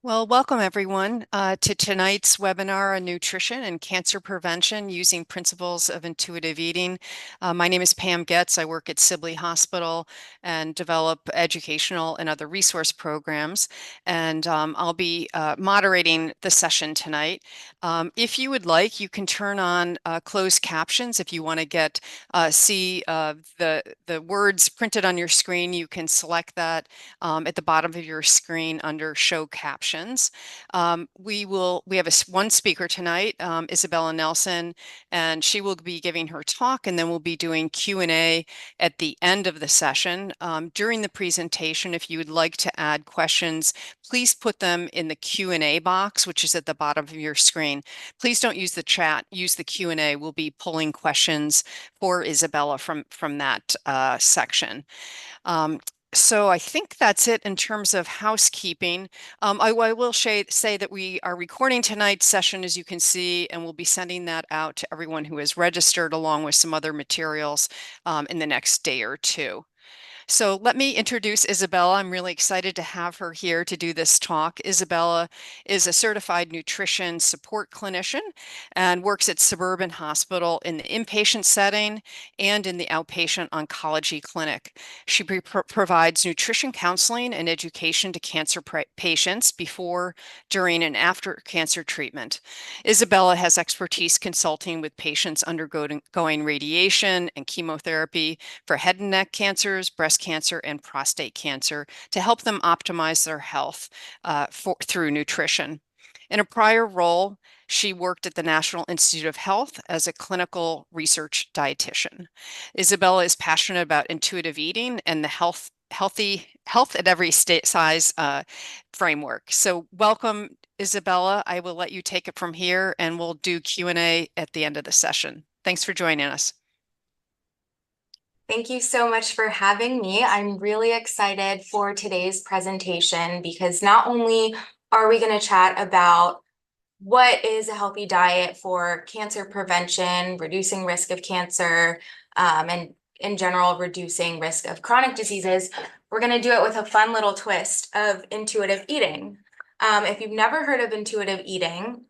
Well, welcome everyone to tonight's webinar on nutrition and cancer prevention using principles of intuitive eating. My name is Pam Getz. I work at Sibley Hospital and develop educational and other resource programs. And I'll be moderating the session tonight. If you would like, you can turn on closed captions if you want to see the words printed on your screen. You can select that at the bottom of your screen under show captions. We have one speaker tonight, Isabella Nelson, and she will be giving her talk, and then we'll be doing Q&A at the end of the session. During the presentation, if you would like to add questions, please put them in the Q&A box, which is at the bottom of your screen. Please don't use the chat, use the Q&A. We'll be pulling questions for Isabella from that section. So I think that's it in terms of housekeeping. I will say that we are recording tonight's session, as you can see, and we'll be sending that out to everyone who is registered along with some other materials in the next day or two. So let me introduce Isabella. I'm really excited to have her here to do this talk. Isabella is a certified nutrition support clinician and works at Suburban Hospital in the inpatient setting and in the outpatient oncology clinic. She provides nutrition counseling and education to cancer patients before, during, and after cancer treatment. Isabella has expertise consulting with patients undergoing radiation and chemotherapy for head and neck cancers, breast cancer, and prostate cancer to help them optimize their health through nutrition. In a prior role, she worked at the National Institute of Health as a clinical research dietitian. Isabella is passionate about intuitive eating and the health at every size framework. So welcome, Isabella. I will let you take it from here, and we'll do Q&A at the end of the session. Thanks for joining us. Thank you so much for having me. I'm really excited for today's presentation because not only are we going to chat about what is a healthy diet for cancer prevention, reducing risk of cancer, and in general, reducing risk of chronic diseases, we're going to do it with a fun little twist of intuitive eating. If you've never heard of intuitive eating,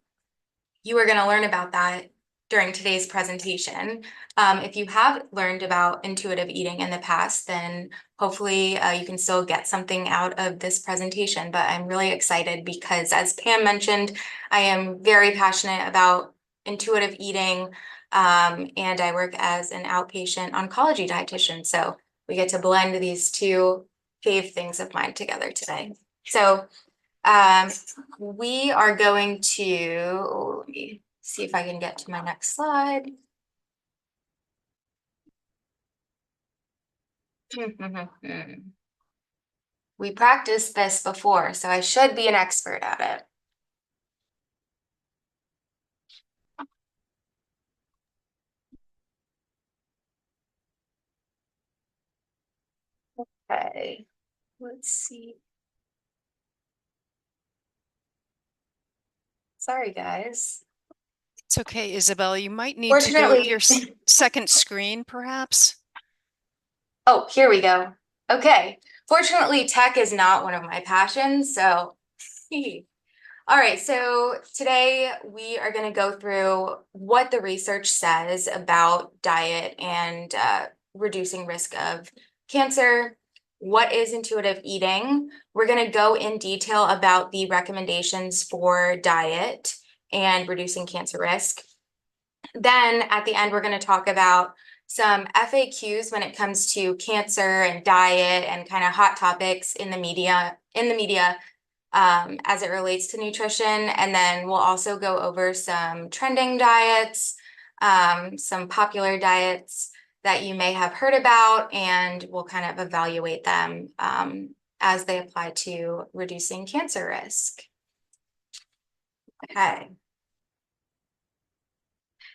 you are going to learn about that during today's presentation. If you have learned about intuitive eating in the past, then hopefully you can still get something out of this presentation. But I'm really excited because, as Pam mentioned, I am very passionate about intuitive eating, and I work as an outpatient oncology dietitian. So we get to blend these two fave things of mine together today. So we are going to, let me see if I can get to my next slide. We practiced this before, so I should be an expert at it. Okay, let's see. Sorry, guys. It's okay, Isabella. You might need to go to Fortunately, your second screen, perhaps. oh, here we go. Okay. Fortunately, tech is not one of my passions, so all right, so today we are going to go through what the research says about diet and reducing risk of cancer. What is intuitive eating? We're going to go in detail about the recommendations for diet and reducing cancer risk. Then at the end, we're going to talk about some FAQs when it comes to cancer and diet and kind of hot topics in the media as it relates to nutrition. And then we'll also go over some trending diets, some popular diets that you may have heard about, and we'll kind of evaluate them as they apply to reducing cancer risk. Okay.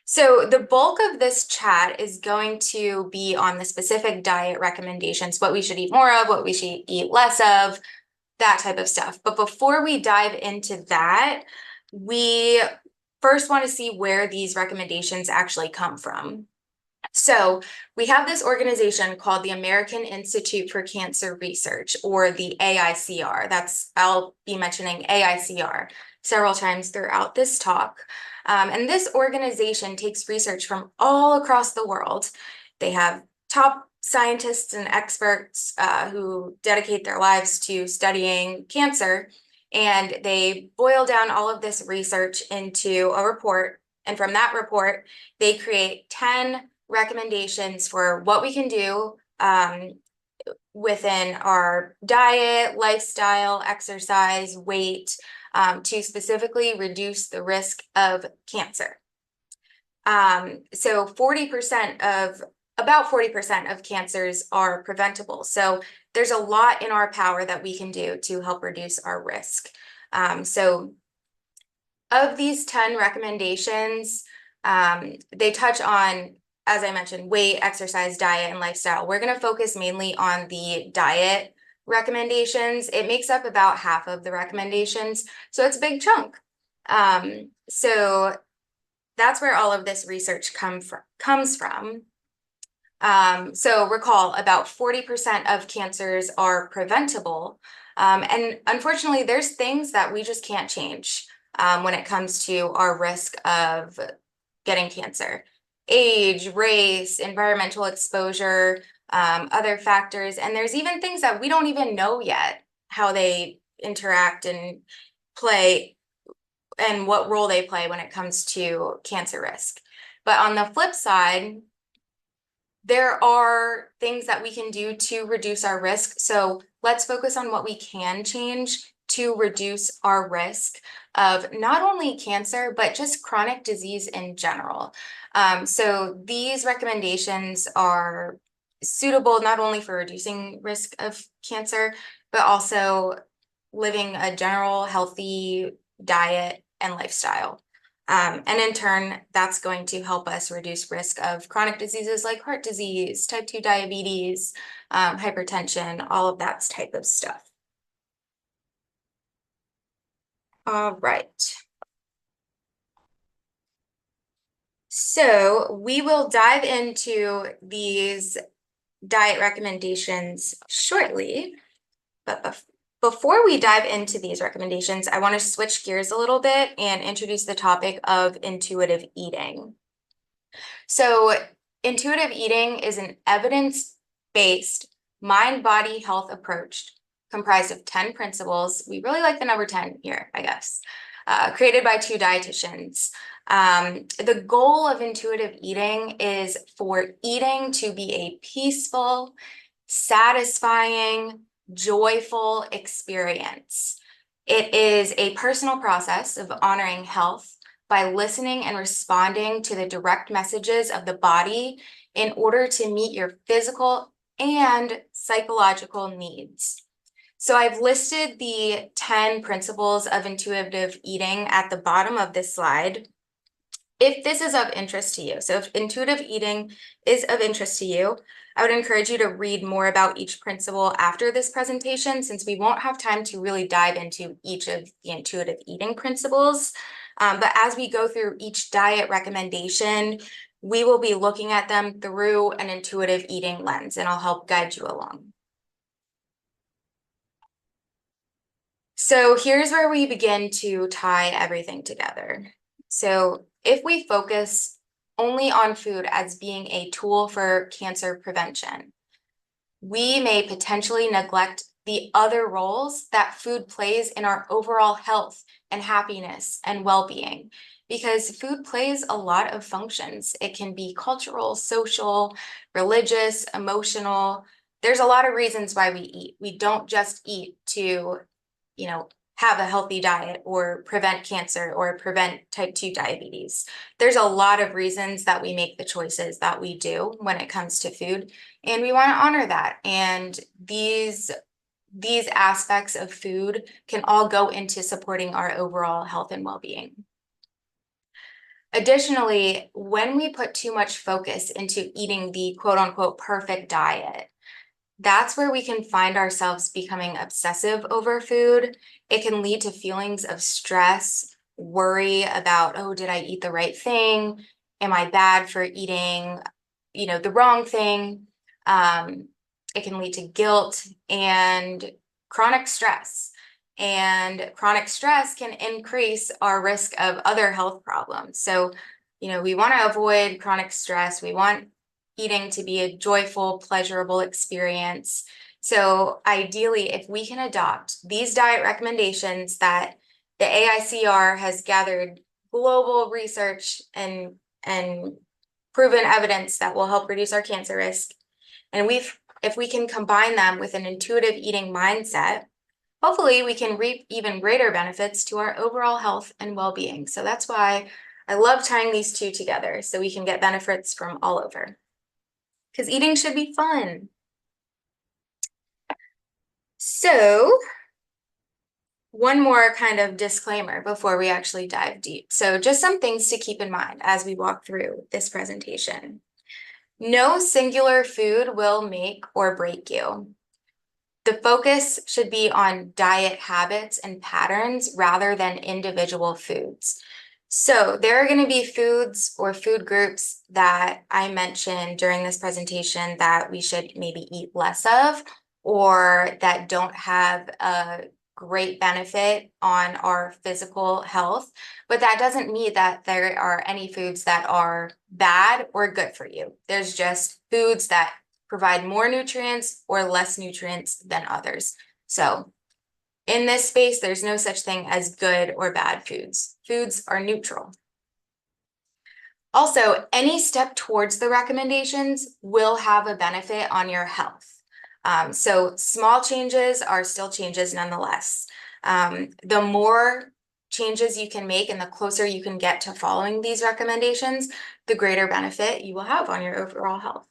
So the bulk of this chat is going to be on the specific diet recommendations, what we should eat more of, what we should eat less of, that type of stuff. But before we dive into that, we first want to see where these recommendations actually come from. So we have this organization called the American Institute for Cancer Research, or the AICR. I'll be mentioning AICR several times throughout this talk. And this organization takes research from all across the world. They have top scientists and experts who dedicate their lives to studying cancer, and they boil down all of this research into a report. And from that report, they create 10 recommendations for what we can do within our diet, lifestyle, exercise, weight, to specifically reduce the risk of cancer. So about 40% of cancers are preventable. So there's a lot in our power that we can do to help reduce our risk. So of these 10 recommendations, they touch on, as I mentioned, weight, exercise, diet, and lifestyle. We're going to focus mainly on the diet recommendations. It makes up about half of the recommendations, so it's a big chunk. So that's where all of this research comes from. So recall, about 40% of cancers are preventable. And unfortunately, there's things that we just can't change when it comes to our risk of getting cancer. Age, race, environmental exposure, other factors. And there's even things that we don't even know yet how they interact and play and what role they play when it comes to cancer risk. But on the flip side, there are things that we can do to reduce our risk. So let's focus on what we can change to reduce our risk of not only cancer, but just chronic disease in general. So these recommendations are suitable not only for reducing risk of cancer, but also living a general healthy diet and lifestyle. And in turn, that's going to help us reduce risk of chronic diseases like heart disease, type 2 diabetes, hypertension, all of that type of stuff. All right. So we will dive into these diet recommendations shortly, but before we dive into these recommendations, I want to switch gears a little bit and introduce the topic of intuitive eating. So intuitive eating is an evidence-based mind-body health approach comprised of 10 principles. We really like the number 10 here, I guess, created by 2 dietitians. The goal of intuitive eating is for eating to be a peaceful, satisfying, joyful experience. It is a personal process of honoring health by listening and responding to the direct messages of the body in order to meet your physical and psychological needs. So I've listed the 10 principles of intuitive eating at the bottom of this slide. If this is of interest to you, so if intuitive eating is of interest to you, I would encourage you to read more about each principle after this presentation, since we won't have time to really dive into each of the intuitive eating principles. But as we go through each diet recommendation, we will be looking at them through an intuitive eating lens, and I'll help guide you along. So here's where we begin to tie everything together. So if we focus only on food as being a tool for cancer prevention, we may potentially neglect the other roles that food plays in our overall health and happiness and well-being, because food plays a lot of functions. It can be cultural, social, religious, emotional. There's a lot of reasons why we eat. We don't just eat to, have a healthy diet or prevent cancer or prevent type 2 diabetes. There's a lot of reasons that we make the choices that we do when it comes to food, and we want to honor that. And these aspects of food can all go into supporting our overall health and well-being. Additionally, when we put too much focus into eating the quote unquote perfect diet, that's where we can find ourselves becoming obsessive over food. It can lead to feelings of stress, worry about, oh, did I eat the right thing? Am I bad for eating the wrong thing. It can lead to guilt and chronic stress. And chronic stress can increase our risk of other health problems. So, we want to avoid chronic stress. We want eating to be a joyful, pleasurable experience. So ideally, if we can adopt these diet recommendations that the AICR has gathered global research and proven evidence that will help reduce our cancer risk, and if we can combine them with an intuitive eating mindset, hopefully we can reap even greater benefits to our overall health and well-being. So that's why I love tying these two together so we can get benefits from all over. Because eating should be fun. So one more kind of disclaimer before we actually dive deep. So just some things to keep in mind as we walk through this presentation. No singular food will make or break you. The focus should be on diet habits and patterns rather than individual foods. So there are going to be foods or food groups that I mentioned during this presentation that we should maybe eat less of, or that don't have a great benefit on our physical health. But that doesn't mean that there are any foods that are bad or good for you. There's just foods that provide more nutrients or less nutrients than others. So in this space, there's no such thing as good or bad foods. Foods are neutral. Also, any step towards the recommendations will have a benefit on your health. So small changes are still changes nonetheless. The more changes you can make and the closer you can get to following these recommendations, the greater benefit you will have on your overall health.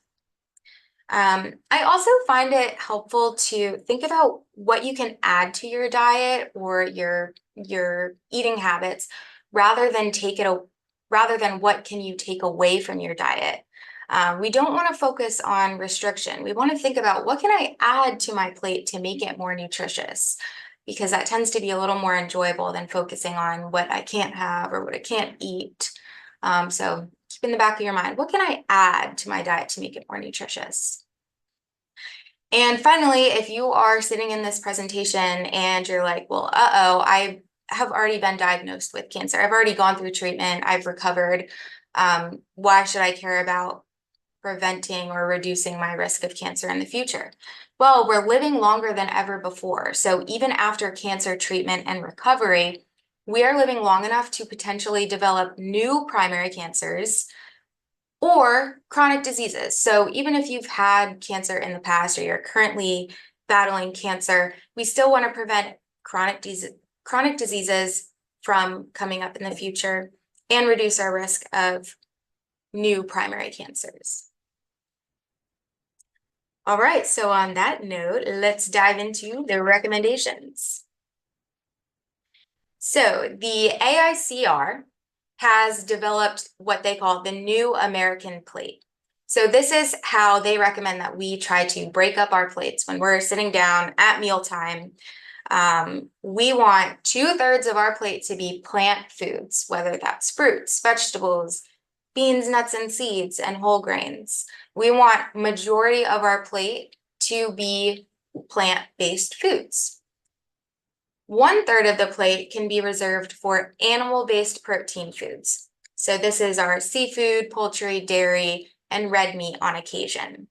I also find it helpful to think about what you can add to your diet or your eating habits rather than what can you take away from your diet. We don't want to focus on restriction. We want to think about what can I add to my plate to make it more nutritious, because that tends to be a little more enjoyable than focusing on what I can't have or what I can't eat. So keep in the back of your mind, what can I add to my diet to make it more nutritious? And finally, if you are sitting in this presentation and you're like, well, I have already been diagnosed with cancer. I've already gone through treatment. I've recovered. Why should I care about preventing or reducing my risk of cancer in the future? Well, we're living longer than ever before. So even after cancer treatment and recovery, we are living long enough to potentially develop new primary cancers or chronic diseases. So even if you've had cancer in the past or you're currently battling cancer, we still want to prevent chronic diseases from coming up in the future and reduce our risk of new primary cancers. All right, so on that note, let's dive into the recommendations. So the AICR has developed what they call the New American Plate. So this is how they recommend that we try to break up our plates when we're sitting down at mealtime. We want 2/3 of our plate to be plant foods, whether that's fruits, vegetables, beans, nuts, and seeds, and whole grains. We want majority of our plate to be plant-based foods. 1/3 of the plate can be reserved for animal-based protein foods. So this is our seafood, poultry, dairy, and red meat on occasion.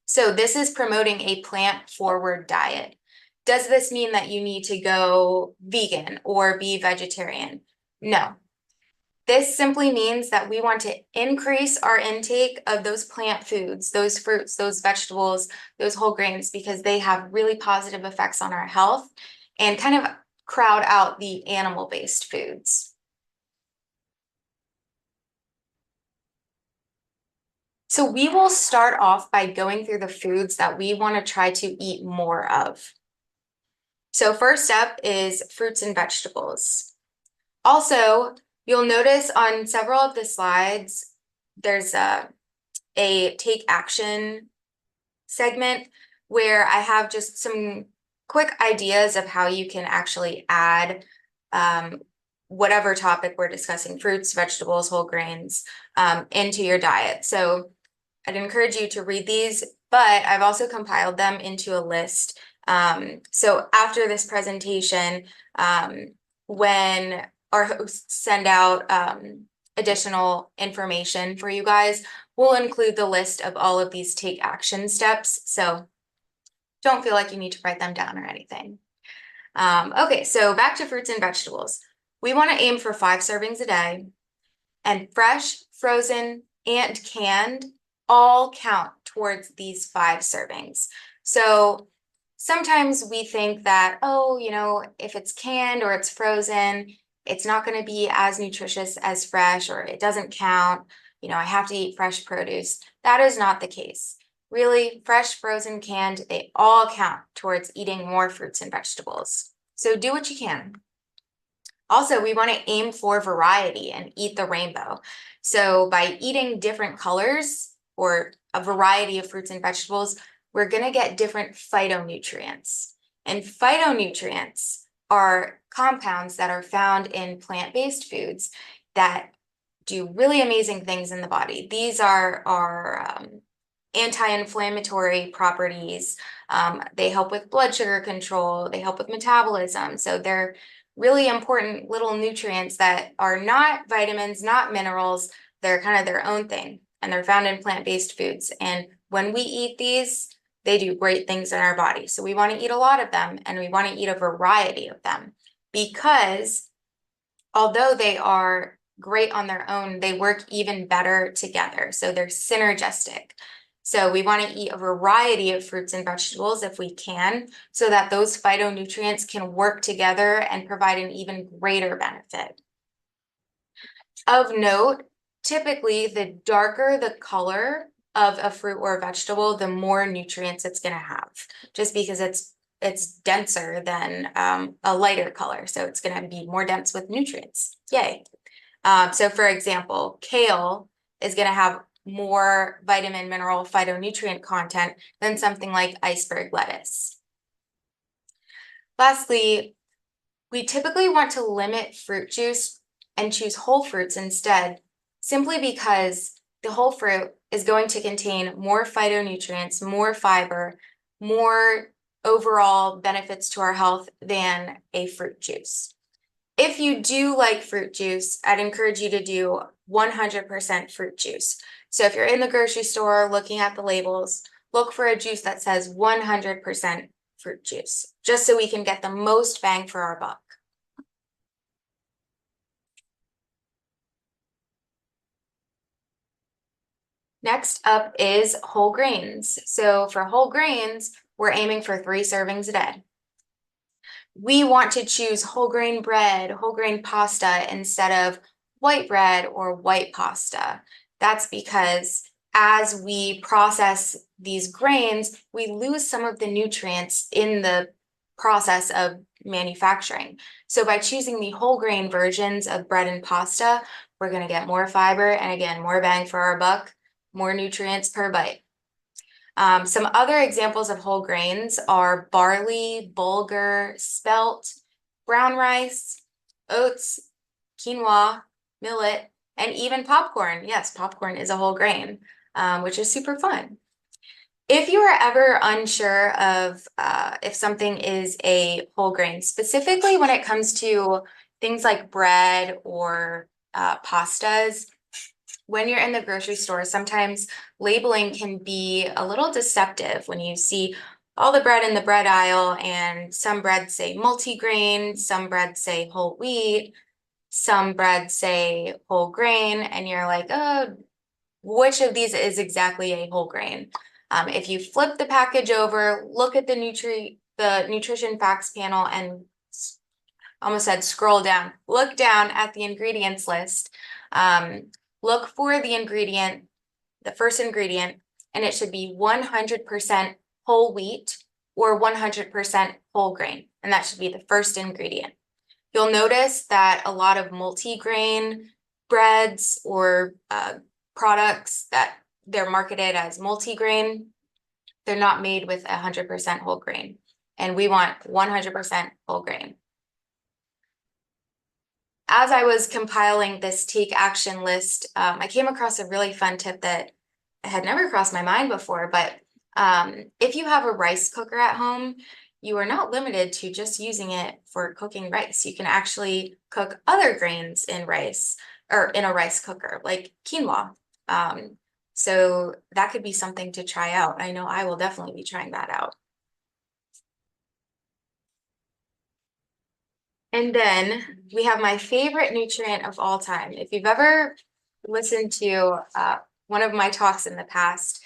So this is promoting a plant-forward diet. Does this mean that you need to go vegan or be vegetarian? No. This simply means that we want to increase our intake of those plant foods, those fruits, those vegetables, those whole grains, because they have really positive effects on our health and kind of crowd out the animal-based foods. So we will start off by going through the foods that we want to try to eat more of. So first up is fruits and vegetables. Also, you'll notice on several of the slides, there's a take action segment where I have just some quick ideas of how you can actually add whatever topic we're discussing, fruits, vegetables, whole grains, into your diet. So I'd encourage you to read these, but I've also compiled them into a list. So after this presentation, when our hosts send out additional information for you guys, we'll include the list of all of these take action steps. So don't feel like you need to write them down or anything. Okay, so back to fruits and vegetables. We want to aim for 5 servings a day, and fresh, frozen, and canned all count towards these 5 servings. So sometimes we think that, oh, if it's canned or it's frozen, it's not going to be as nutritious as fresh, or it doesn't count. I have to eat fresh produce. That is not the case. Really, fresh, frozen, canned, they all count towards eating more fruits and vegetables. So do what you can. Also, we want to aim for variety and eat the rainbow. So by eating different colors or a variety of fruits and vegetables, we're going to get different phytonutrients. And phytonutrients are compounds that are found in plant-based foods that do really amazing things in the body. These are anti-inflammatory properties. They help with blood sugar control. They help with metabolism. So they're really important little nutrients that are not vitamins, not minerals. They're kind of their own thing, and they're found in plant-based foods. And when we eat these, they do great things in our body. So we want to eat a lot of them, and we want to eat a variety of them, because although they are great on their own, they work even better together. So they're synergistic. So we want to eat a variety of fruits and vegetables if we can, so that those phytonutrients can work together and provide an even greater benefit. Of note, typically the darker the color of a fruit or a vegetable, the more nutrients it's going to have, just because it's denser than a lighter color. So it's going to be more dense with nutrients. Yay. So for example, kale is going to have more vitamin, mineral, phytonutrient content than something like iceberg lettuce. Lastly, we typically want to limit fruit juice and choose whole fruits instead, simply because the whole fruit is going to contain more phytonutrients, more fiber, more overall benefits to our health than a fruit juice. If you do like fruit juice, I'd encourage you to do 100% fruit juice. So if you're in the grocery store looking at the labels, look for a juice that says 100% fruit juice, just so we can get the most bang for our buck. Next up is whole grains. So for whole grains, we're aiming for 3 servings a day. We want to choose whole grain bread, whole grain pasta instead of white bread or white pasta. That's because as we process these grains, we lose some of the nutrients in the process of manufacturing. So by choosing the whole grain versions of bread and pasta, we're going to get more fiber and, again, more bang for our buck, more nutrients per bite. Some other examples of whole grains are barley, bulgur, spelt, brown rice, oats, quinoa, millet, and even popcorn. Yes, popcorn is a whole grain, which is super fun. If you are ever unsure of if something is a whole grain, specifically when it comes to things like bread or pastas, when you're in the grocery store, sometimes labeling can be a little deceptive when you see all the bread in the bread aisle, and some breads say multigrain, some breads say whole wheat, some breads say whole grain, and you're like, oh, which of these is exactly a whole grain? If you flip the package over, look at the nutrition facts panel, and almost said scroll down, look down at the ingredients list. Look for the ingredient, the first ingredient, and it should be 100% whole wheat or 100% whole grain, and that should be the first ingredient. You'll notice that a lot of multi-grain breads or products that they're marketed as multi-grain, they're not made with 100% whole grain, and we want 100% whole grain. As I was compiling this take action list, I came across a really fun tip that had never crossed my mind before, but if you have a rice cooker at home, you are not limited to just using it for cooking rice. You can actually cook other grains in rice or in a rice cooker, like quinoa. So that could be something to try out. I know I will definitely be trying that out. And then we have my favorite nutrient of all time. If you've ever listened to one of my talks in the past,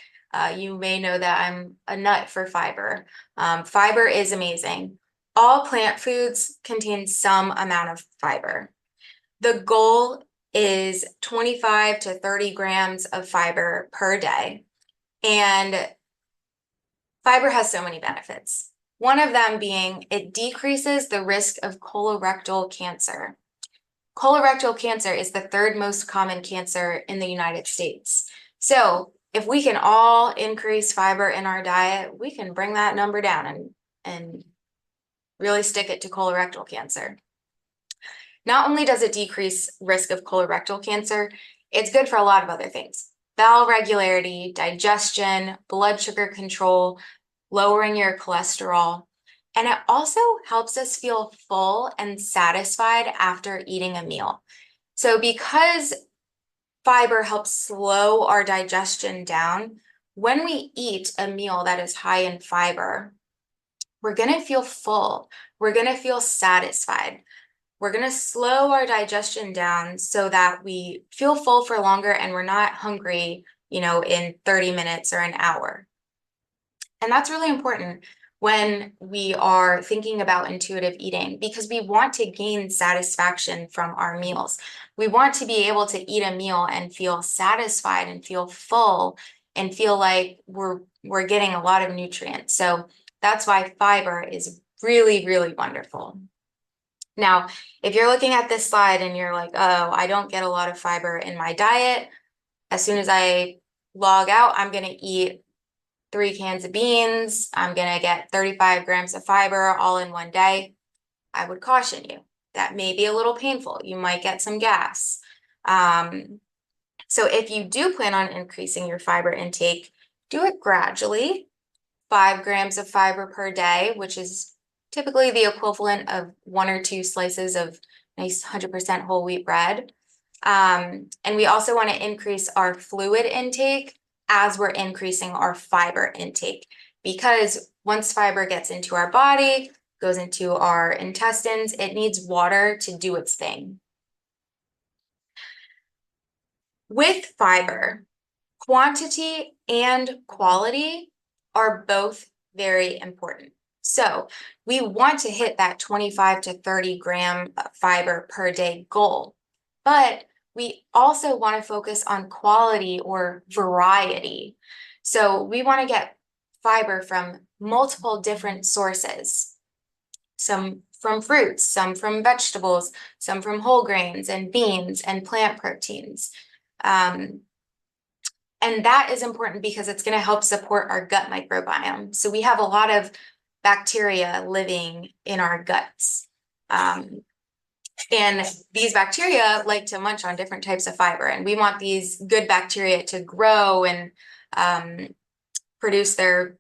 you may know that I'm a nut for fiber. Fiber is amazing. All plant foods contain some amount of fiber. The goal is 25 to 30 grams of fiber per day. And fiber has so many benefits. One of them being it decreases the risk of colorectal cancer. Colorectal cancer is the third most common cancer in the United States. So if we can all increase fiber in our diet, we can bring that number down and really stick it to colorectal cancer. Not only does it decrease risk of colorectal cancer, it's good for a lot of other things. Bowel regularity, digestion, blood sugar control, lowering your cholesterol. And it also helps us feel full and satisfied after eating a meal. So because fiber helps slow our digestion down, when we eat a meal that is high in fiber, we're going to feel full. We're going to feel satisfied. We're going to slow our digestion down so that we feel full for longer and we're not hungry, in 30 minutes or an hour. And that's really important when we are thinking about intuitive eating because we want to gain satisfaction from our meals. We want to be able to eat a meal and feel satisfied and feel full and feel like we're getting a lot of nutrients. So that's why fiber is really, really wonderful. Now, if you're looking at this slide and you're like, oh, I don't get a lot of fiber in my diet, as soon as I log out, I'm going to eat 3 cans of beans. I'm going to get 35 grams of fiber all in one day. I would caution you. That may be a little painful. You might get some gas. So if you do plan on increasing your fiber intake, do it gradually. 5 grams of fiber per day, which is typically the equivalent of 1 or 2 slices of nice 100% whole wheat bread. And we also want to increase our fluid intake as we're increasing our fiber intake, because once fiber gets into our body, goes into our intestines, it needs water to do its thing. With fiber, quantity and quality are both very important. So we want to hit that 25 to 30 gram fiber per day goal, but we also want to focus on quality or variety. So we want to get fiber from multiple different sources, some from fruits, some from vegetables, some from whole grains and beans and plant proteins. And that is important because it's going to help support our gut microbiome. So we have a lot of bacteria living in our guts. And these bacteria like to munch on different types of fiber. And we want these good bacteria to grow and produce their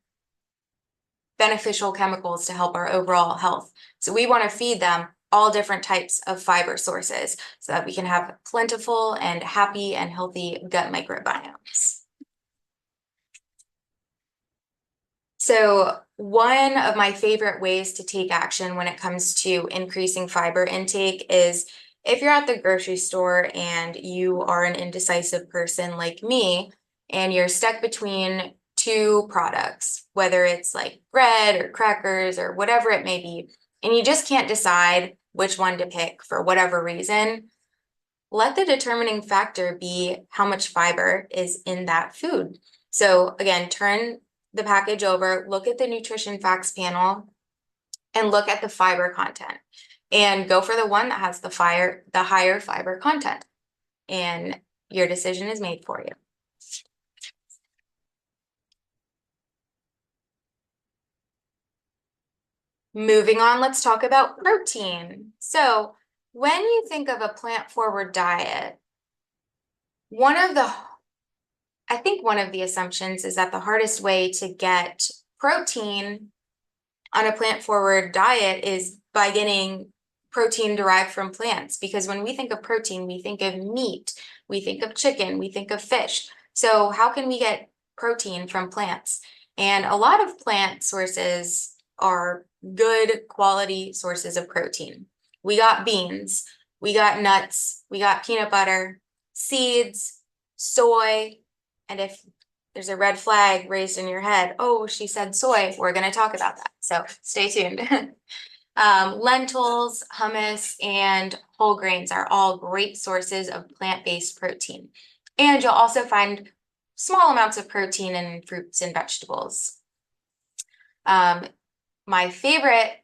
beneficial chemicals to help our overall health. So we want to feed them all different types of fiber sources so that we can have plentiful and happy and healthy gut microbiomes. So one of my favorite ways to take action when it comes to increasing fiber intake is if you're at the grocery store and you are an indecisive person like me, and you're stuck between 2 products, whether it's like bread or crackers or whatever it may be, and you just can't decide which one to pick for whatever reason, let the determining factor be how much fiber is in that food. So again, turn the package over, look at the nutrition facts panel, and look at the fiber content. And go for the one that has the higher fiber content. And your decision is made for you. Moving on, let's talk about protein. So when you think of a plant-forward diet, one of the I think one of the assumptions is that the hardest way to get protein on a plant-forward diet is by getting protein derived from plants. Because when we think of protein, we think of meat, we think of chicken, we think of fish. So how can we get protein from plants? And a lot of plant sources are good quality sources of protein. We got beans, we got nuts, we got peanut butter, seeds, soy, and if there's a red flag raised in your head, oh, she said soy, we're going to talk about that. So stay tuned. Lentils, hummus, and whole grains are all great sources of plant-based protein. And you'll also find small amounts of protein in fruits and vegetables. My favorite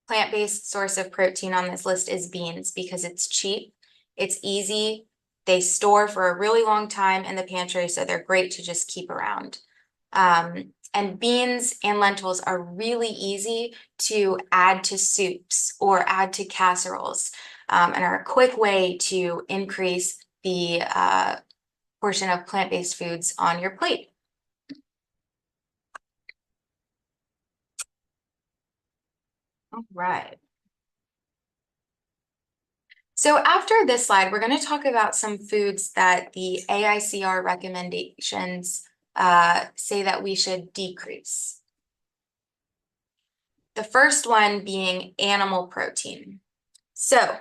plant-based source of protein on this list is beans because it's cheap, it's easy, they store for a really long time in the pantry, so they're great to just keep around. And beans and lentils are really easy to add to soups or add to casseroles, and are a quick way to increase the portion of plant-based foods on your plate. All right. So after this slide, we're going to talk about some foods that the AICR recommendations say that we should decrease. The first one being animal protein. So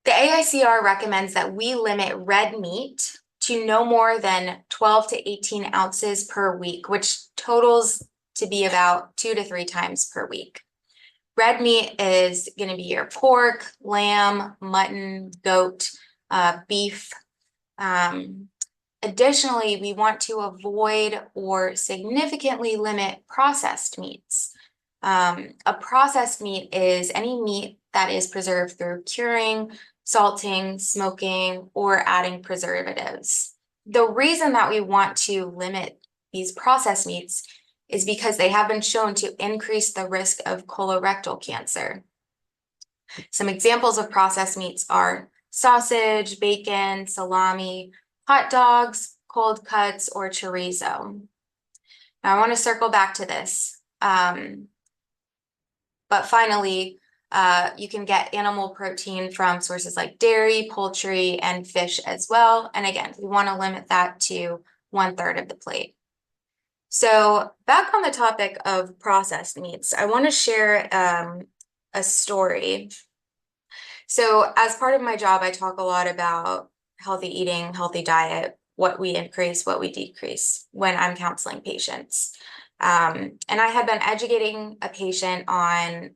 the AICR recommends that we limit red meat to no more than 12 to 18 ounces per week, which totals to be about 2 to 3 times per week. Red meat is going to be your pork, lamb, mutton, goat, beef. Additionally, we want to avoid or significantly limit processed meats. A processed meat is any meat that is preserved through curing, salting, smoking, or adding preservatives. The reason that we want to limit these processed meats is because they have been shown to increase the risk of colorectal cancer. Some examples of processed meats are sausage, bacon, salami, hot dogs, cold cuts, or chorizo. Now I want to circle back to this. But finally, you can get animal protein from sources like dairy, poultry, and fish as well. And again, we want to limit that to 1/3 of the plate. So back on the topic of processed meats, I want to share a story. So as part of my job, I talk a lot about healthy eating, healthy diet, what we increase, what we decrease when I'm counseling patients. And I had been educating a patient on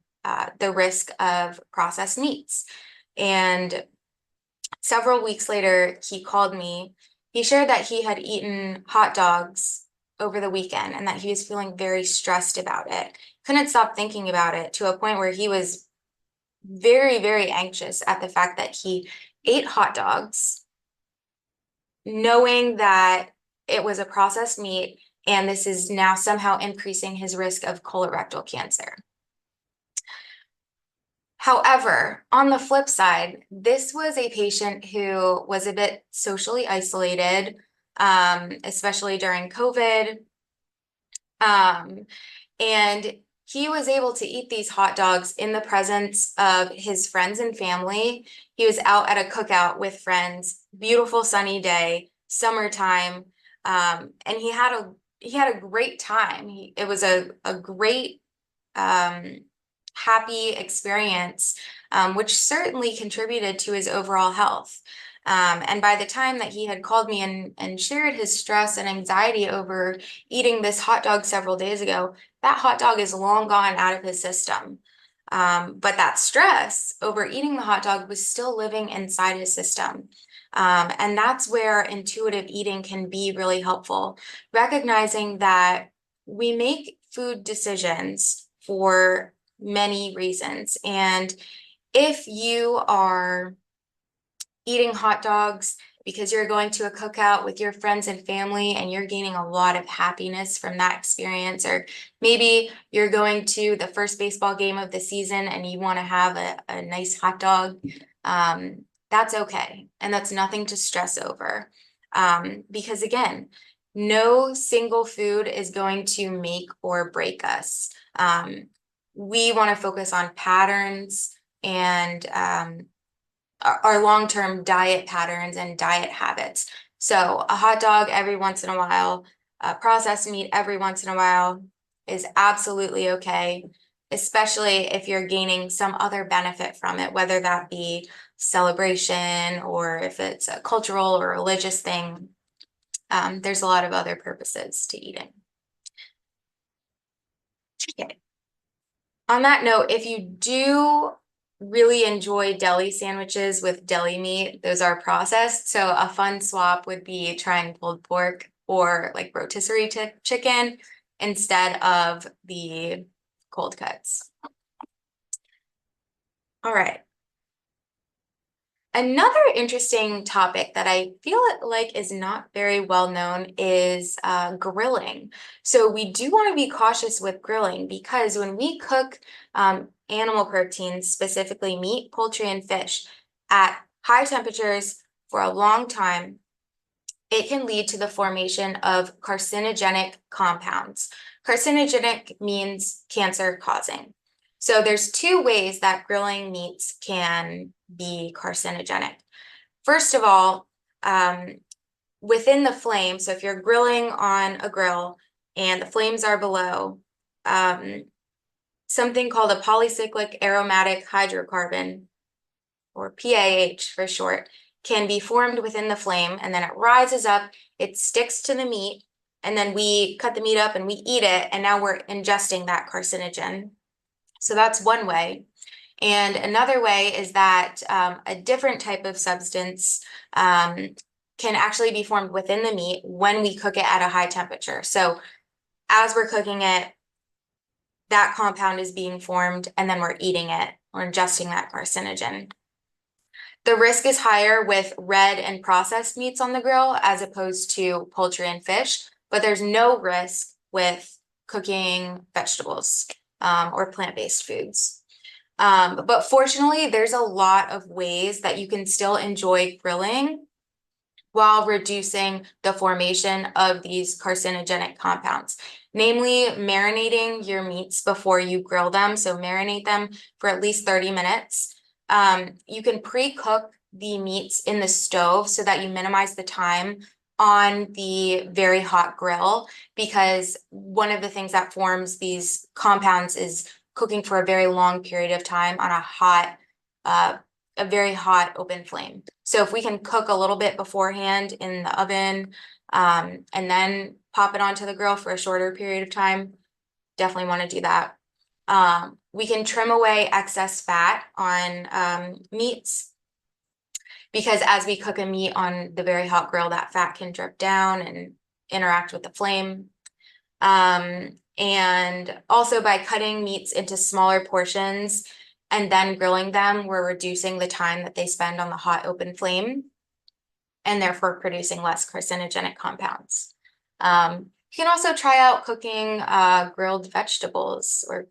the risk of processed meats. And several weeks later, he called me. He shared that he had eaten hot dogs over the weekend and that he was feeling very stressed about it. Couldn't stop thinking about it to a point where he was very, very anxious at the fact that he ate hot dogs, knowing that it was a processed meat, and this is now somehow increasing his risk of colorectal cancer. However, on the flip side, this was a patient who was a bit socially isolated, especially during COVID. And he was able to eat these hot dogs in the presence of his friends and family. He was out at a cookout with friends, beautiful sunny day, summertime, and he had a great time. It was a great happy experience, which certainly contributed to his overall health. And by the time that he had called me and shared his stress and anxiety over eating this hot dog several days ago, that hot dog is long gone out of his system. But that stress over eating the hot dog was still living inside his system. And that's where intuitive eating can be really helpful, recognizing that we make food decisions for many reasons. And if you are eating hot dogs because you're going to a cookout with your friends and family and you're gaining a lot of happiness from that experience, or maybe you're going to the first baseball game of the season and you want to have a nice hot dog, that's okay. And that's nothing to stress over. Because again, no single food is going to make or break us. We want to focus on patterns and our long-term diet patterns and diet habits. So a hot dog every once in a while, processed meat every once in a while is absolutely okay, especially if you're gaining some other benefit from it, whether that be celebration or if it's a cultural or religious thing. There's a lot of other purposes to eating. Okay. On that note, if you do really enjoy deli sandwiches with deli meat, those are processed. So a fun swap would be trying pulled pork or like rotisserie chicken instead of the cold cuts. All right. Another interesting topic that I feel like is not very well known is grilling. So we do want to be cautious with grilling because when we cook animal proteins, specifically meat, poultry, and fish, at high temperatures for a long time, it can lead to the formation of carcinogenic compounds. Carcinogenic means cancer causing. So there's two ways that grilling meats can be carcinogenic. First of all, within the flame, so if you're grilling on a grill and the flames are below, something called a polycyclic aromatic hydrocarbon, or PAH for short, can be formed within the flame, and then it rises up, it sticks to the meat, and then we cut the meat up and we eat it, and now we're ingesting that carcinogen. So that's one way. And another way is that a different type of substance can actually be formed within the meat when we cook it at a high temperature. So as we're cooking it, that compound is being formed, and then we're eating it, or ingesting that carcinogen. The risk is higher with red and processed meats on the grill as opposed to poultry and fish, but there's no risk with cooking vegetables or plant-based foods. But fortunately, there's a lot of ways that you can still enjoy grilling while reducing the formation of these carcinogenic compounds, namely marinating your meats before you grill them. So marinate them for at least 30 minutes. You can pre-cook the meats in the stove so that you minimize the time on the very hot grill, because one of the things that forms these compounds is cooking for a very long period of time on a very hot open flame. So if we can cook a little bit beforehand in the oven, and then pop it onto the grill for a shorter period of time, definitely want to do that. We can trim away excess fat on meats, because as we cook a meat on the very hot grill, that fat can drip down and interact with the flame. And also by cutting meats into smaller portions and then grilling them, we're reducing the time that they spend on the hot open flame and therefore producing less carcinogenic compounds. You can also try out cooking grilled vegetables or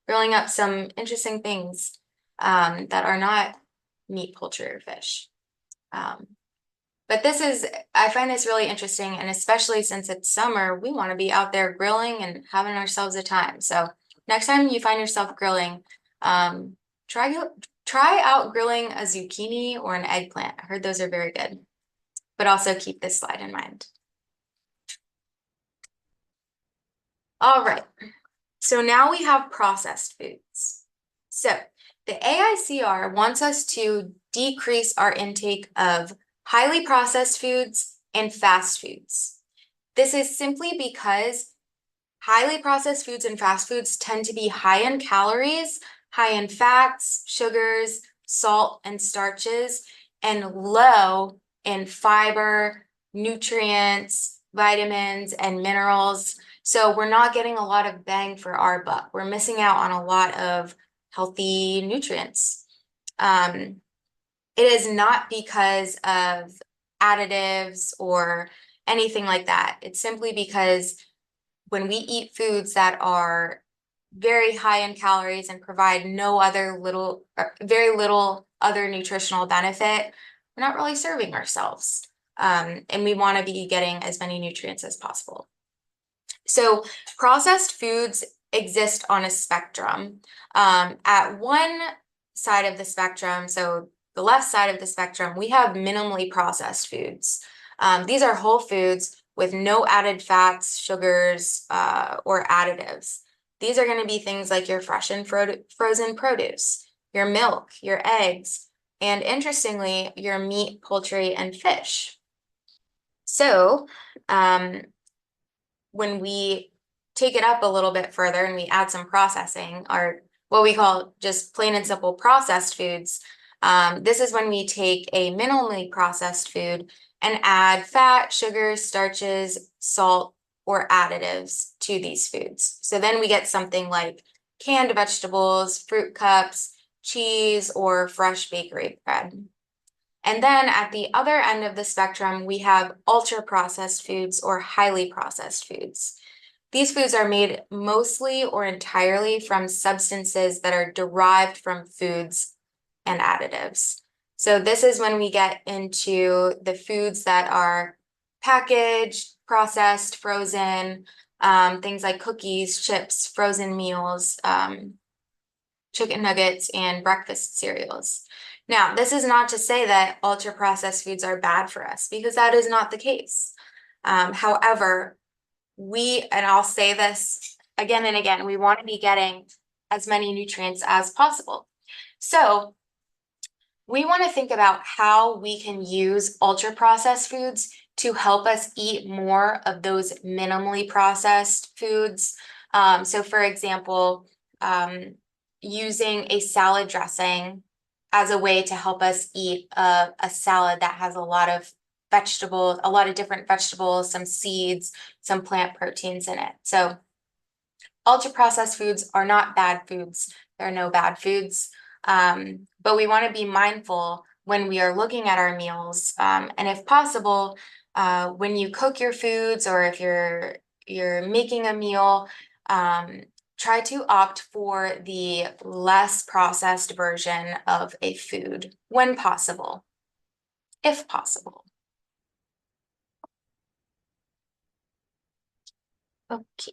grilling up some interesting things that are not meat, poultry, or fish. But I find this really interesting, and especially since it's summer, we want to be out there grilling and having ourselves a time. So next time you find yourself grilling, try out grilling a zucchini or an eggplant. I heard those are very good, but also keep this slide in mind. All right, so now we have processed foods. So the AICR wants us to decrease our intake of highly processed foods and fast foods. This is simply because highly processed foods and fast foods tend to be high in calories, high in fats, sugars, salt, and starches, and low in fiber, nutrients, vitamins, and minerals. So we're not getting a lot of bang for our buck. We're missing out on a lot of healthy nutrients. It is not because of additives or anything like that. It's simply because when we eat foods that are very high in calories and provide very little other nutritional benefit, we're not really serving ourselves. And we want to be getting as many nutrients as possible. So processed foods exist on a spectrum. At one side of the spectrum, so the left side of the spectrum, we have minimally processed foods. These are whole foods with no added fats, sugars, or additives. These are going to be things like your fresh and frozen produce, your milk, your eggs, and interestingly, your meat, poultry, and fish. So, when we take it up a little bit further and we add some processing, or what we call just plain and simple processed foods, this is when we take a minimally processed food and add fat, sugars, starches, salt, or additives to these foods. So then we get something like canned vegetables, fruit cups, cheese, or fresh bakery bread. And then at the other end of the spectrum, we have ultra-processed foods or highly processed foods. These foods are made mostly or entirely from substances that are derived from foods and additives. So this is when we get into the foods that are packaged, processed, frozen, things like cookies, chips, frozen meals, chicken nuggets, and breakfast cereals. Now, this is not to say that ultra-processed foods are bad for us, because that is not the case. However, and I'll say this again and again, we want to be getting as many nutrients as possible. So we want to think about how we can use ultra-processed foods to help us eat more of those minimally processed foods. So for example, using a salad dressing as a way to help us eat a salad that has a lot of vegetables, a lot of different vegetables, some seeds, some plant proteins in it. So ultra-processed foods are not bad foods. There are no bad foods. But we want to be mindful when we are looking at our meals. And if possible, when you cook your foods, or if you're making a meal, try to opt for the less processed version of a food when possible, if possible. Okay.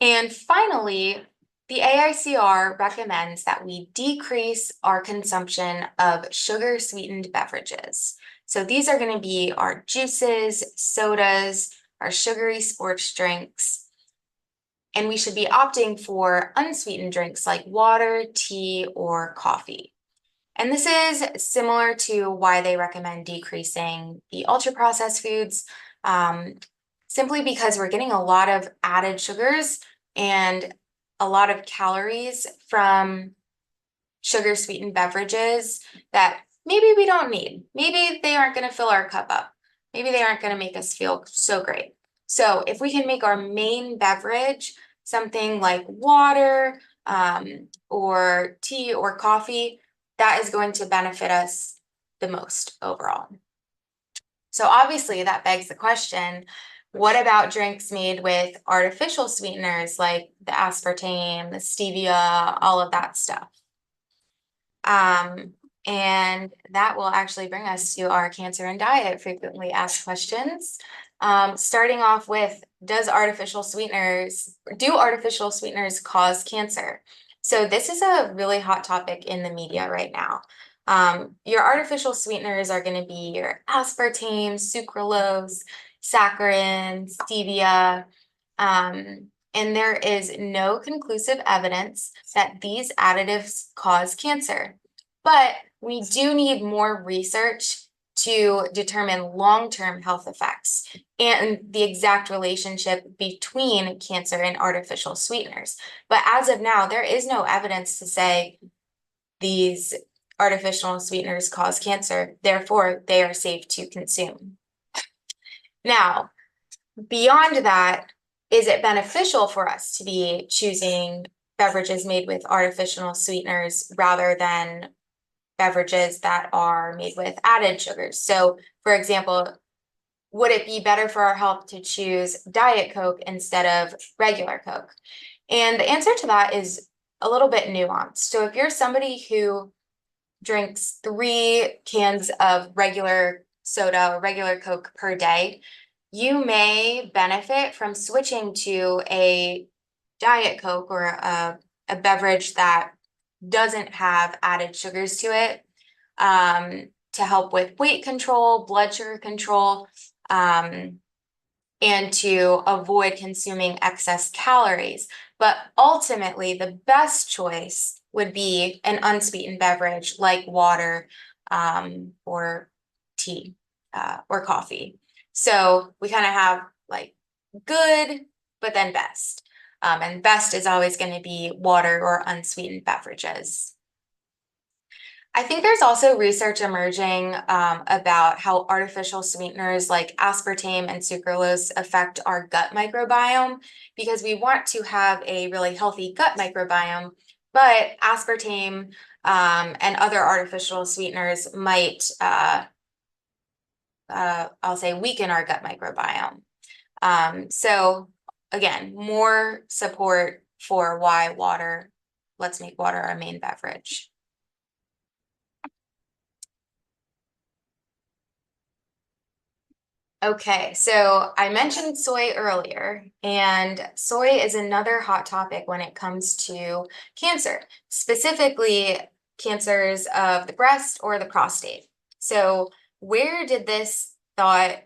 And finally, the AICR recommends that we decrease our consumption of sugar-sweetened beverages. So these are going to be our juices, sodas, our sugary sports drinks, and we should be opting for unsweetened drinks like water, tea, or coffee. And this is similar to why they recommend decreasing the ultra-processed foods, simply because we're getting a lot of added sugars and a lot of calories from sugar-sweetened beverages that maybe we don't need. Maybe they aren't going to fill our cup up. Maybe they aren't going to make us feel so great. So if we can make our main beverage something like water, or tea or coffee, that is going to benefit us the most overall. So obviously that begs the question, what about drinks made with artificial sweeteners like the aspartame, the stevia, all of that stuff? And that will actually bring us to our cancer and diet frequently asked questions. Starting off with, do artificial sweeteners cause cancer? So this is a really hot topic in the media right now. Your artificial sweeteners are going to be your aspartame, sucralose, saccharin, stevia, and there is no conclusive evidence that these additives cause cancer. But we do need more research to determine long-term health effects and the exact relationship between cancer and artificial sweeteners. But as of now, there is no evidence to say these artificial sweeteners cause cancer, therefore they are safe to consume. Now, beyond that, is it beneficial for us to be choosing beverages made with artificial sweeteners rather than beverages that are made with added sugars? So, for example, would it be better for our health to choose Diet Coke instead of regular Coke? And the answer to that is a little bit nuanced. So if you're somebody who drinks 3 cans of regular soda or regular Coke per day, you may benefit from switching to a Diet Coke or a beverage that doesn't have added sugars to it, to help with weight control, blood sugar control, and to avoid consuming excess calories. But ultimately, the best choice would be an unsweetened beverage like water, or tea, or coffee. So we kind of have like good, but then best. And best is always going to be water or unsweetened beverages. I think there's also research emerging about how artificial sweeteners like aspartame and sucralose affect our gut microbiome, because we want to have a really healthy gut microbiome, but aspartame and other artificial sweeteners might, I'll say, weaken our gut microbiome. So again, more support for why let's make water our main beverage. Okay, so I mentioned soy earlier, and soy is another hot topic when it comes to cancer, specifically cancers of the breast or the prostate. So where did this thought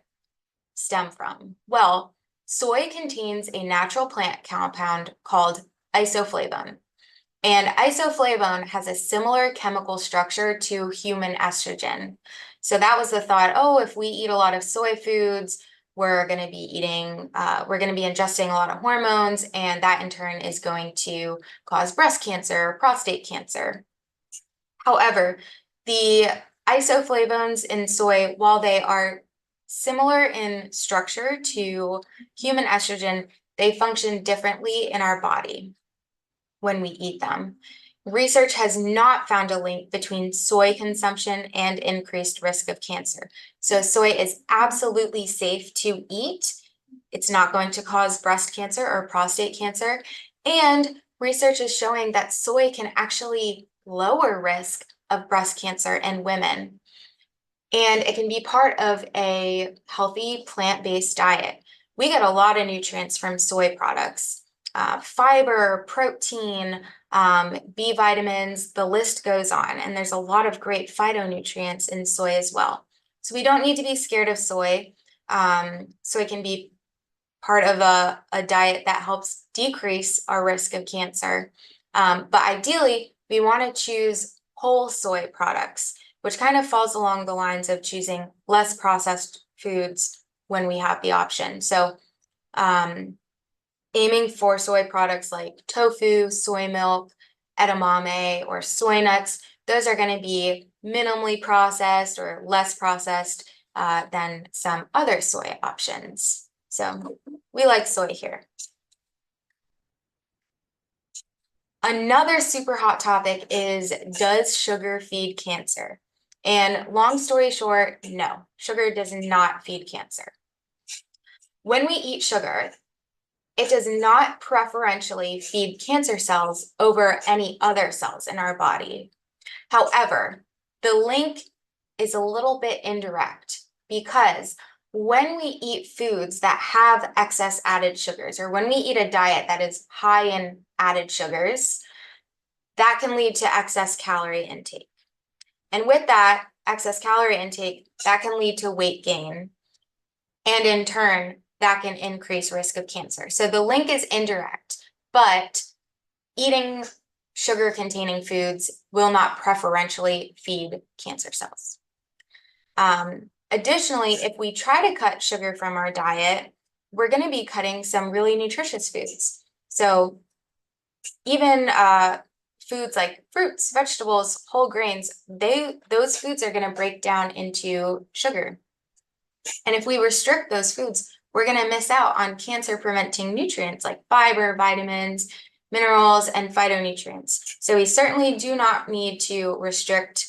stem from? Well, soy contains a natural plant compound called isoflavone. And isoflavone has a similar chemical structure to human estrogen. So that was the thought, oh, if we eat a lot of soy foods, we're going to be we're going to be ingesting a lot of hormones, and that in turn is going to cause breast cancer or prostate cancer. However, the isoflavones in soy, while they are similar in structure to human estrogen, they function differently in our body when we eat them. Research has not found a link between soy consumption and increased risk of cancer. So soy is absolutely safe to eat. It's not going to cause breast cancer or prostate cancer. And research is showing that soy can actually lower risk of breast cancer in women. And it can be part of a healthy plant-based diet. We get a lot of nutrients from soy products. Fiber, protein, B vitamins, the list goes on. And there's a lot of great phytonutrients in soy as well. So we don't need to be scared of soy. Soy can be part of a diet that helps decrease our risk of cancer. But ideally, we want to choose whole soy products, which kind of falls along the lines of choosing less processed foods when we have the option. So aiming for soy products like tofu, soy milk, edamame, or soy nuts, those are going to be minimally processed or less processed than some other soy options. So we like soy here. Another super hot topic is, does sugar feed cancer? And long story short, no, sugar does not feed cancer. When we eat sugar, it does not preferentially feed cancer cells over any other cells in our body. However, the link is a little bit indirect, because when we eat foods that have excess added sugars, or when we eat a diet that is high in added sugars, that can lead to excess calorie intake. And with that excess calorie intake, that can lead to weight gain. And in turn, that can increase risk of cancer. So the link is indirect, but eating sugar-containing foods will not preferentially feed cancer cells. Additionally, if we try to cut sugar from our diet, we're going to be cutting some really nutritious foods. So even foods like fruits, vegetables, whole grains, those foods are going to break down into sugar. And if we restrict those foods, we're going to miss out on cancer-preventing nutrients like fiber, vitamins, minerals, and phytonutrients. So we certainly do not need to restrict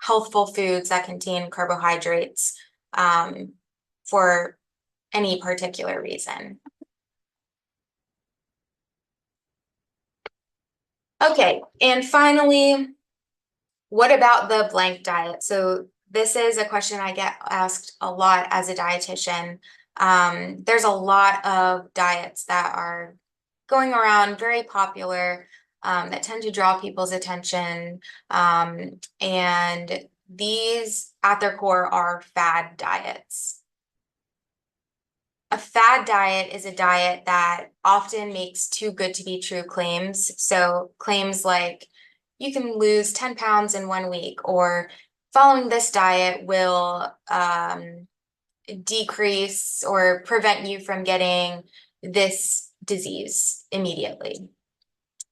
healthful foods that contain carbohydrates for any particular reason. Okay, and finally, what about the blank diet? So this is a question I get asked a lot as a dietitian. There's a lot of diets that are going around, very popular, that tend to draw people's attention. And these at their core are fad diets. A fad diet is a diet that often makes too good to be true claims. So claims like you can lose 10 pounds in 1 week, or following this diet will decrease or prevent you from getting this disease immediately.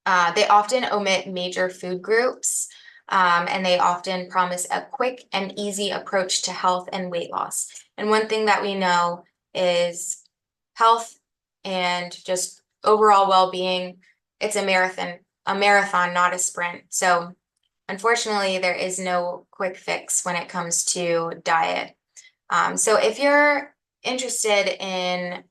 They often omit major food groups, and they often promise a quick and easy approach to health and weight loss. And one thing that we know is health and just overall well-being, it's a marathon, not a sprint. So unfortunately, there is no quick fix when it comes to diet. So if you're interested in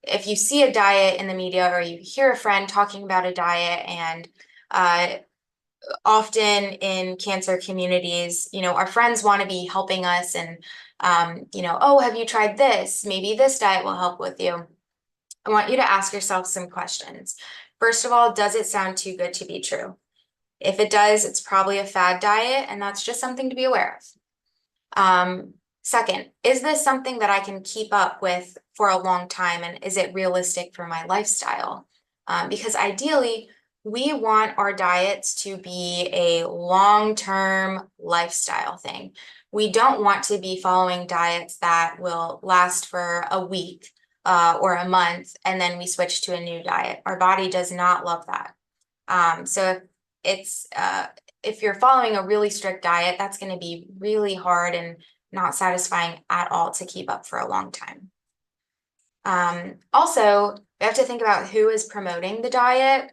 if you see a diet in the media or you hear a friend talking about a diet, and uh, often in cancer communities, our friends want to be helping us and, oh, have you tried this? Maybe this diet will help with you. I want you to ask yourself some questions. First of all, does it sound too good to be true? If it does, it's probably a fad diet, and that's just something to be aware of. Second, is this something that I can keep up with for a long time, and is it realistic for my lifestyle? Because ideally, we want our diets to be a long-term lifestyle thing. We don't want to be following diets that will last for a week or a month, and then we switch to a new diet. Our body does not love that. So it's if you're following a really strict diet, that's going to be really hard and not satisfying at all to keep up for a long time. Also, we have to think about who is promoting the diet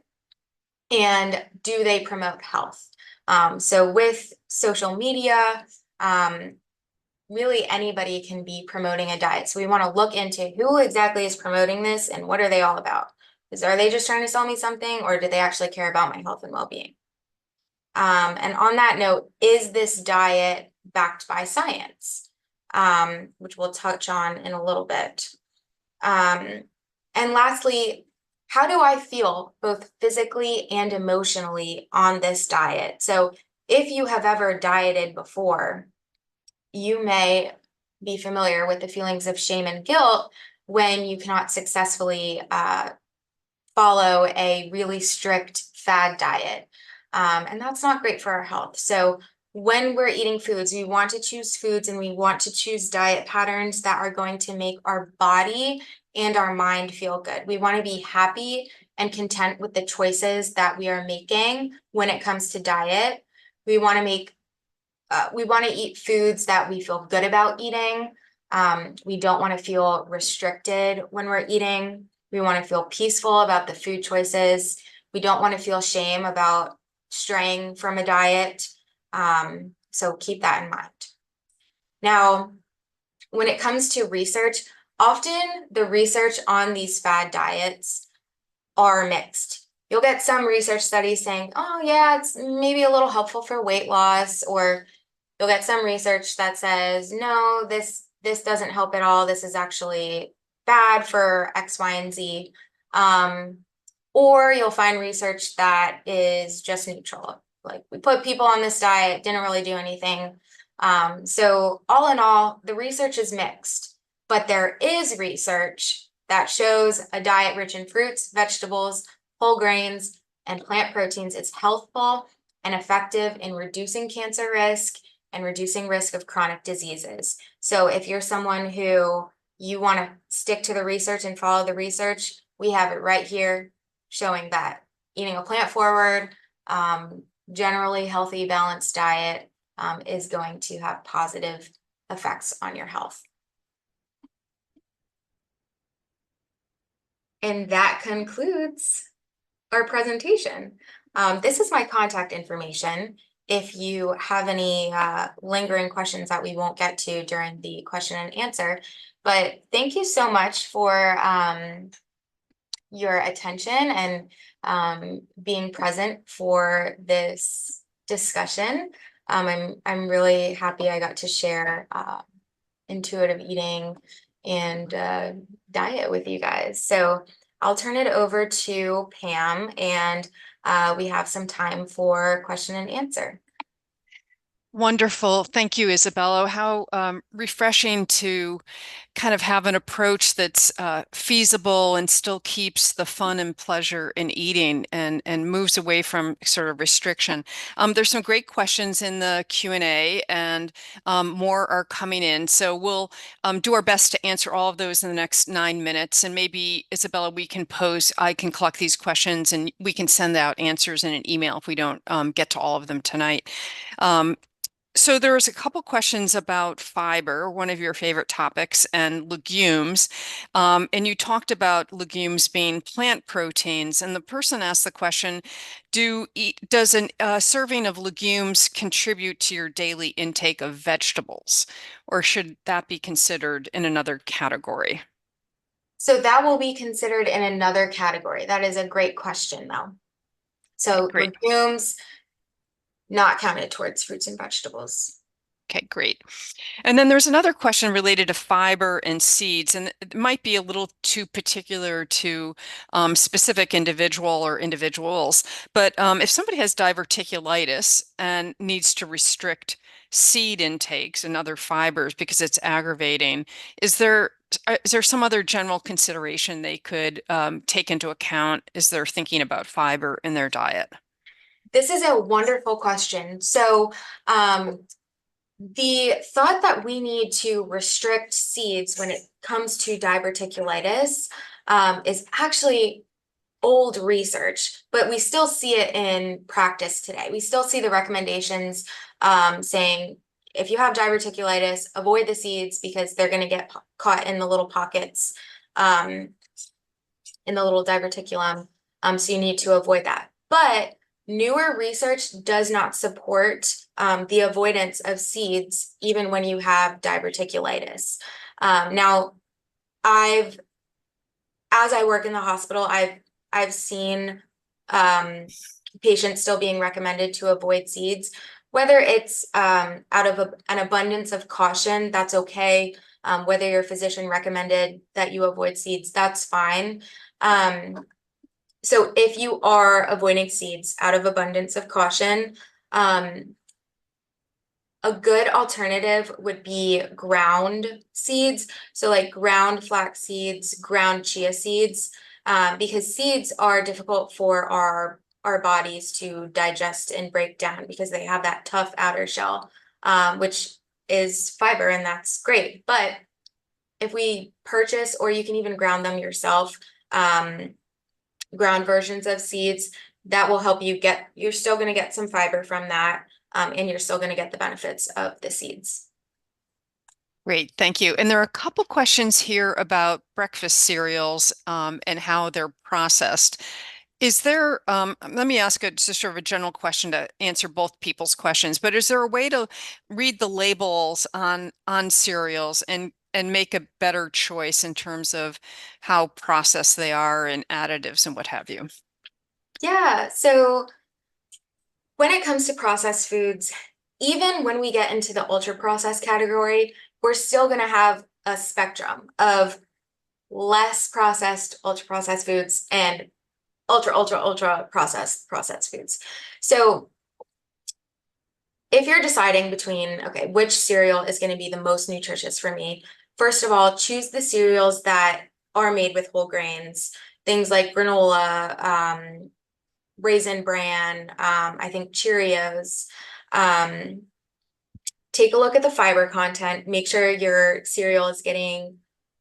and do they promote health. So with social media, really anybody can be promoting a diet. So we want to look into who exactly is promoting this and what are they all about. Are they just trying to sell me something, or do they actually care about my health and well-being? And on that note, is this diet backed by science? Which we'll touch on in a little bit. And lastly, how do I feel both physically and emotionally on this diet? So if you have ever dieted before, you may be familiar with the feelings of shame and guilt when you cannot successfully follow a really strict fad diet. And that's not great for our health. So when we're eating foods, we want to choose foods and we want to choose diet patterns that are going to make our body and our mind feel good. We want to be happy and content with the choices that we are making when it comes to diet. We want to eat foods that we feel good about eating. We don't want to feel restricted when we're eating. We want to feel peaceful about the food choices. We don't want to feel shame about straying from a diet. So keep that in mind. Now, when it comes to research, often the research on these fad diets are mixed. You'll get some research studies saying, oh yeah, it's maybe a little helpful for weight loss, or you'll get some research that says, no, this doesn't help at all. This is actually bad for X, Y, and Z. Or you'll find research that is just neutral. Like, we put people on this diet, didn't really do anything. So all in all, the research is mixed, but there is research that shows a diet rich in fruits, vegetables, whole grains, and plant proteins is healthful and effective in reducing cancer risk and reducing risk of chronic diseases. So if you're someone who you want to stick to the research and follow the research, we have it right here showing that eating a plant-forward, generally healthy, balanced diet is going to have positive effects on your health. And that concludes our presentation. This is my contact information if you have any lingering questions that we won't get to during the question and answer. But thank you so much for your attention and being present for this discussion. I'm really happy I got to share intuitive eating and diet with you guys. So I'll turn it over to Pam, and we have some time for question and answer. Wonderful. Thank you, Isabella. How refreshing to kind of have an approach that's feasible and still keeps the fun and pleasure in eating and moves away from sort of restriction. There's some great questions in the Q&A and more are coming in. So we'll do our best to answer all of those in the next 9 minutes. And maybe, Isabella, I can collect these questions and we can send out answers in an email if we don't get to all of them tonight. So there was a couple questions about fiber, one of your favorite topics, and legumes. And you talked about legumes being plant proteins. And the person asked the question, does a serving of legumes contribute to your daily intake of vegetables? Or should that be considered in another category? So that will be considered in another category. That is a great question, though. Okay, So great. legumes not counted towards fruits and vegetables. Okay, great. And then there's another question related to fiber and seeds, and it might be a little too particular to specific individual or individuals. But if somebody has diverticulitis and needs to restrict seed intakes and other fibers because it's aggravating, is there some other general consideration they could take into account as they're thinking about fiber in their diet? This is a wonderful question. So, the thought that we need to restrict seeds when it comes to diverticulitis is actually old research, but we still see it in practice today. We still see the recommendations saying if you have diverticulitis, avoid the seeds because they're going to get caught in the little pockets in the little diverticulum. So you need to avoid that. But newer research does not support the avoidance of seeds even when you have diverticulitis. Now, as I work in the hospital, I've seen patients still being recommended to avoid seeds, whether it's out of an abundance of caution, that's okay. Whether your physician recommended that you avoid seeds, that's fine. So if you are avoiding seeds out of abundance of caution, a good alternative would be ground seeds. So like ground flax seeds, ground chia seeds, because seeds are difficult for our bodies to digest and break down because they have that tough outer shell, which is fiber, and that's great. But if we purchase, or you can even ground them yourself, ground versions of seeds, that will help you you're still going to get some fiber from that, and you're still going to get the benefits of the seeds. Great, thank you. And there are a couple questions here about breakfast cereals and how they're processed. Let me ask just sort of a general question to answer both people's questions, but is there a way to read the labels on cereals and make a better choice in terms of how processed they are and additives and what have you? Yeah, so when it comes to processed foods, even when we get into the ultra processed category, we're still going to have a spectrum of less processed, ultra processed foods and ultra processed foods. So if you're deciding between, okay, which cereal is going to be the most nutritious for me, first of all, choose the cereals that are made with whole grains, things like granola, Raisin Bran, I think Cheerios. Take a look at the fiber content. Make sure your cereal is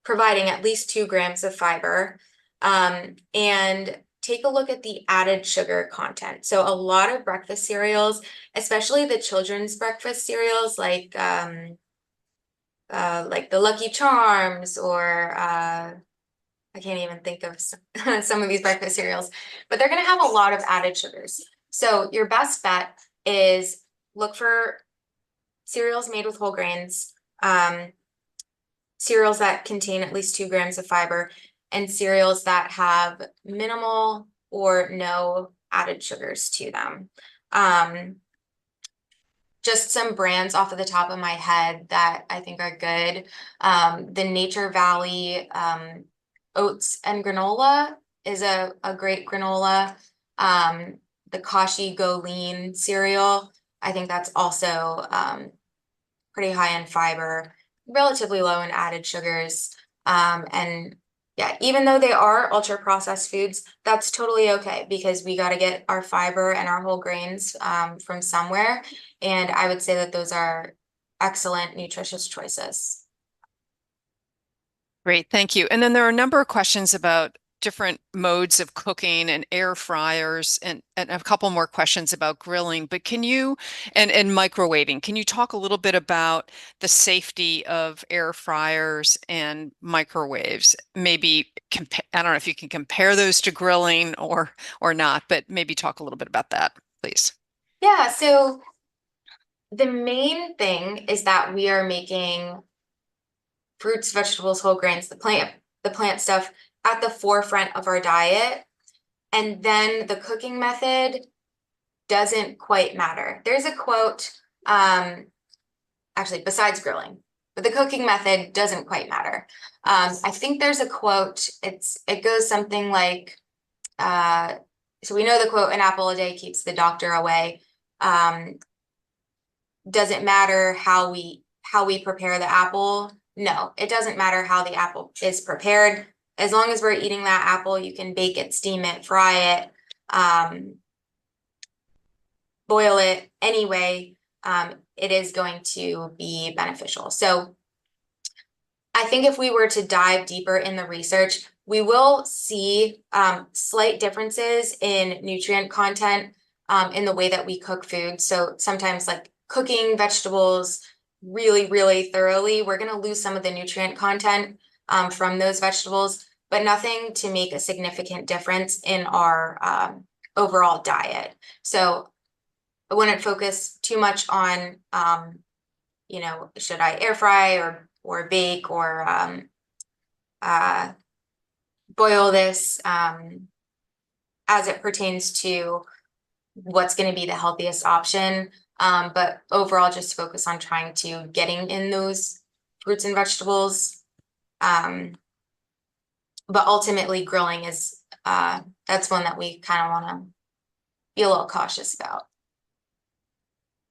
providing at least 2 grams of fiber. And take a look at the added sugar content. So a lot of breakfast cereals, especially the children's breakfast cereals like the Lucky Charms, or I can't even think of some of these breakfast cereals, but they're going to have a lot of added sugars. So your best bet is look for cereals made with whole grains, cereals that contain at least 2 grams of fiber. and cereals that have minimal or no added sugars to them. Um, just some brands off of the top of my head that I think are good. The Nature Valley oats and granola is a great granola. The Kashi Go Lean cereal, I think that's also pretty high in fiber, relatively low in added sugars. And yeah, even though they are ultra processed foods, that's totally okay because we got to get our fiber and our whole grains from somewhere. And I would say that those are excellent, nutritious choices. Great, thank you. And then there are a number of questions about different modes of cooking and air fryers and a couple more questions about grilling. But can you, and microwaving, can you talk a little bit about the safety of air fryers and microwaves? Maybe I don't know if you can compare those to grilling or not, but maybe talk a little bit about that, please. Yeah, so the main thing is that we are making fruits, vegetables, whole grains, the plant stuff at the forefront of our diet. And then the cooking method doesn't quite matter. There's a quote, actually, besides grilling, but the cooking method doesn't quite matter. I think there's a quote, it goes something like, so we know the quote, an apple a day keeps the doctor away. Does it matter how we prepare the apple? No, it doesn't matter how the apple is prepared. As long as we're eating that apple, you can bake it, steam it, fry it, boil it anyway, it is going to be beneficial. So I think if we were to dive deeper in the research, we will see slight differences in nutrient content in the way that we cook food. So sometimes like cooking vegetables really, really thoroughly, we're going to lose some of the nutrient content from those vegetables, but nothing to make a significant difference in our overall diet. So I wouldn't focus too much on, should I air fry or bake or uh, boil this as it pertains to what's going to be the healthiest option. But overall, just focus on trying to getting in those fruits and vegetables. But ultimately, grilling is that's one that we kind of want to be a little cautious about.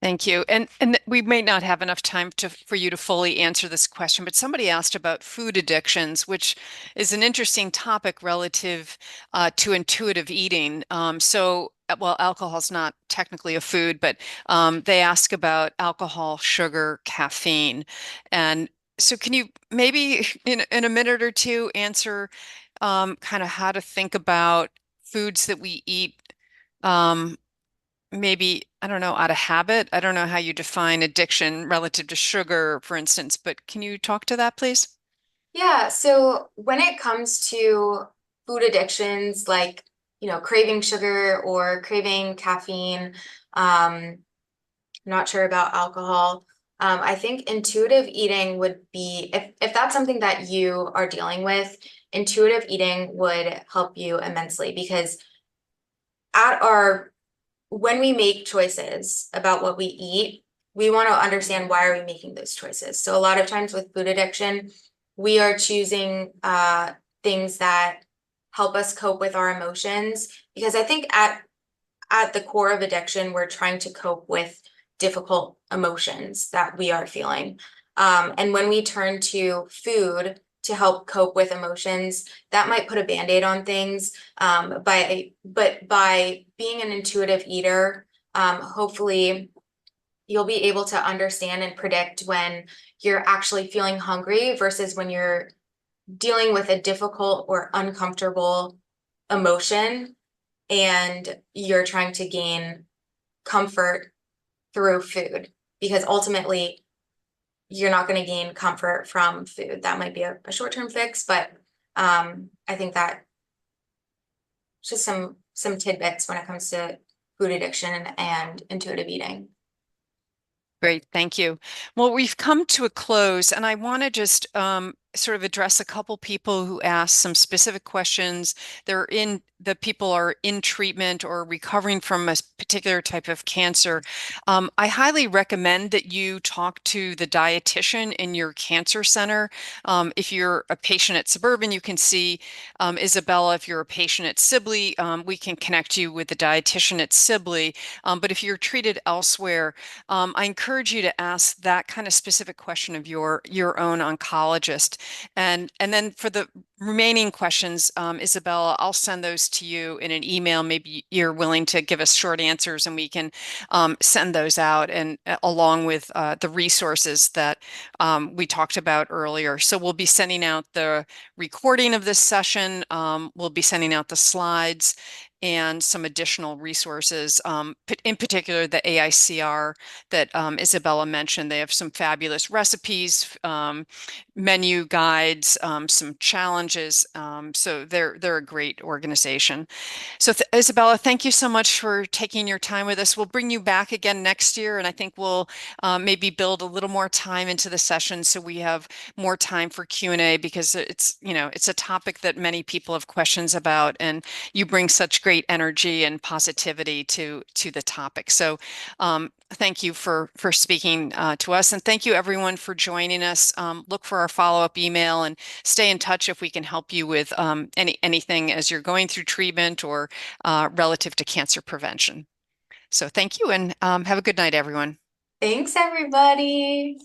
Thank you. And we may not have enough time for you to fully answer this question, but somebody asked about food addictions, which is an interesting topic relative to intuitive eating. Well, alcohol is not technically a food, but they ask about alcohol, sugar, caffeine. And so can you maybe in a minute or two answer kind of how to think about foods that we eat um, maybe, I don't know, out of habit. I don't know how you define addiction relative to sugar, for instance, but can you talk to that, please? Yeah, so when it comes to food addictions, like, craving sugar or craving caffeine, not sure about alcohol. I think intuitive eating would be, if that's something that you are dealing with, intuitive eating would help you immensely because at our when we make choices about what we eat, we want to understand why are we making those choices. So a lot of times with food addiction, we are choosing things that help us cope with our emotions because I think at the core of addiction, we're trying to cope with difficult emotions that we are feeling. And when we turn to food to help cope with emotions, that might put a band-aid on things. But by being an intuitive eater, hopefully you'll be able to understand and predict when you're actually feeling hungry versus when you're dealing with a difficult or uncomfortable emotion and you're trying to gain comfort through food because ultimately you're not going to gain comfort from food. That might be a short-term fix, but I think that just some tidbits when it comes to food addiction and intuitive eating. Great, thank you. Well, we've come to a close, and I want to just sort of address a couple people who asked some specific questions. The people are in treatment or recovering from a particular type of cancer. I highly recommend that you talk to the dietitian in your cancer center. If you're a patient at Suburban, you can see Isabella. If you're a patient at Sibley, we can connect you with the dietitian at Sibley. But if you're treated elsewhere, I encourage you to ask that kind of specific question of your own oncologist. And then for the remaining questions, Isabella, I'll send those to you in an email. Maybe you're willing to give us short answers and we can send those out and along with the resources that we talked about earlier. So we'll be sending out the recording of this session. We'll be sending out the slides and some additional resources, in particular the AICR that Isabella mentioned. They have some fabulous recipes, menu guides, some challenges. So they're a great organization. So Isabella, thank you so much for taking your time with us. We'll bring you back again next year, and I think we'll maybe build a little more time into the session so we have more time for Q&A because it's a topic that many people have questions about, and you bring such great energy and positivity to the topic. So thank you for speaking to us, and thank you everyone for joining us. Look for our follow-up email and stay in touch if we can help you with anything as you're going through treatment or relative to cancer prevention. So thank you and have a good night, everyone. Thanks, everybody.